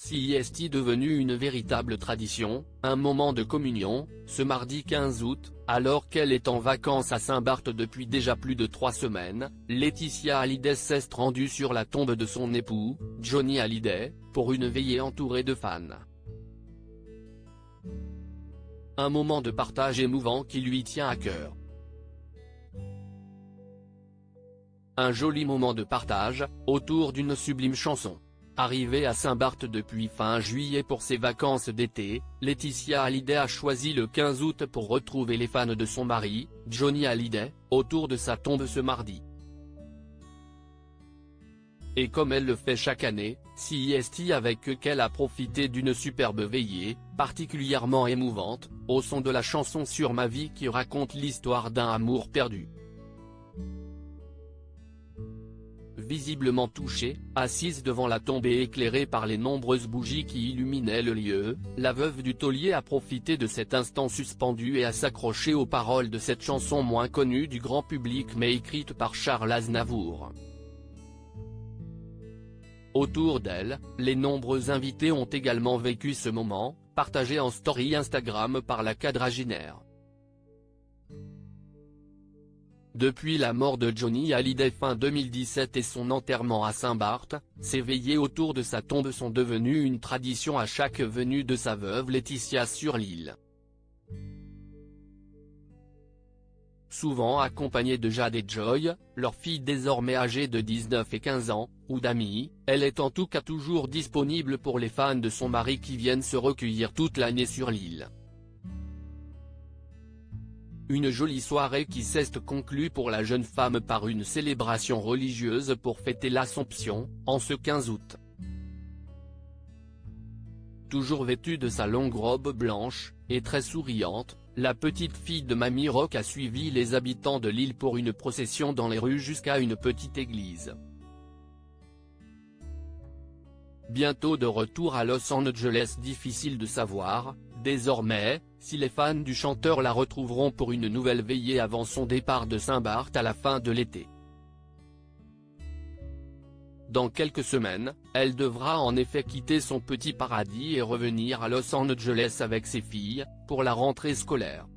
sieste devenu une véritable tradition, un moment de communion, ce mardi 15 août, alors qu'elle est en vacances à Saint-Barth depuis déjà plus de 3 semaines, Laetitia Hallyday s'est rendue sur la tombe de son époux, Johnny Hallyday, pour une veillée entourée de fans. Un moment de partage émouvant qui lui tient à cœur. Un joli moment de partage, autour d'une sublime chanson. Arrivée à Saint-Barth depuis fin juillet pour ses vacances d'été, Laetitia Hallyday a choisi le 15 août pour retrouver les fans de son mari, Johnny Hallyday, autour de sa tombe ce mardi. Et comme elle le fait chaque année, sieste avec qu'elle a profité d'une superbe veillée, particulièrement émouvante, au son de la chanson Sur ma vie qui raconte l'histoire d'un amour perdu. Visiblement touchée, assise devant la tombe et éclairée par les nombreuses bougies qui illuminaient le lieu, la veuve du taulier a profité de cet instant suspendu et a s'accroché aux paroles de cette chanson moins connue du grand public mais écrite par Charles Aznavour. Autour d'elle, les nombreux invités ont également vécu ce moment, partagé en story Instagram par la quadragénaire. Depuis la mort de Johnny Hallyday fin 2017 et son enterrement à Saint-Barth, ces veillées autour de sa tombe sont devenues une tradition à chaque venue de sa veuve Laetitia sur l'île. Souvent accompagnée de Jade et Joy, leurs filles désormais âgées de 19 et 15 ans, ou d'amis, elle est en tout cas toujours disponible pour les fans de son mari qui viennent se recueillir toute l'année sur l'île. Une jolie soirée qui s'est conclue pour la jeune femme par une célébration religieuse pour fêter l'Assomption, en ce 15 août. Toujours vêtue de sa longue robe blanche, et très souriante, la petite fille de Mamie Rock a suivi les habitants de l'île pour une procession dans les rues jusqu'à une petite église. Bientôt de retour à Los Angeles, difficile de savoir, désormais, si les fans du chanteur la retrouveront pour une nouvelle veillée avant son départ de Saint-Barth à la fin de l'été. Dans quelques semaines, elle devra en effet quitter son petit paradis et revenir à Los Angeles avec ses filles, pour la rentrée scolaire.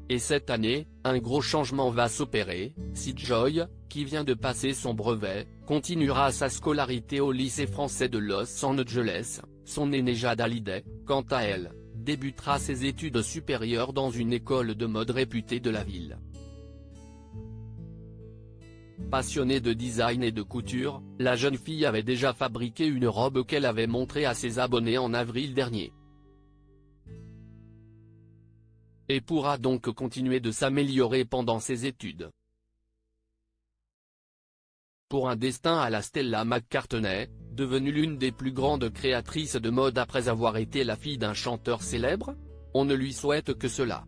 Et cette année, un gros changement va s'opérer, si Joy, qui vient de passer son brevet, continuera sa scolarité au lycée français de Los Angeles, son aînée Jade Hallyday, quant à elle, débutera ses études supérieures dans une école de mode réputée de la ville. Passionnée de design et de couture, la jeune fille avait déjà fabriqué une robe qu'elle avait montrée à ses abonnés en avril dernier. Et pourra donc continuer de s'améliorer pendant ses études. Pour un destin à la Stella McCartney, devenue l'une des plus grandes créatrices de mode après avoir été la fille d'un chanteur célèbre? On ne lui souhaite que cela.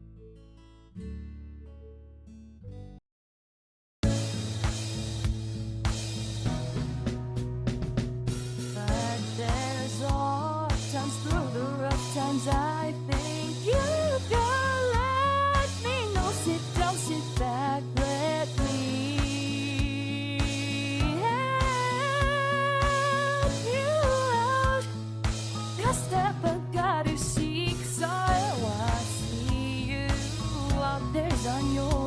On your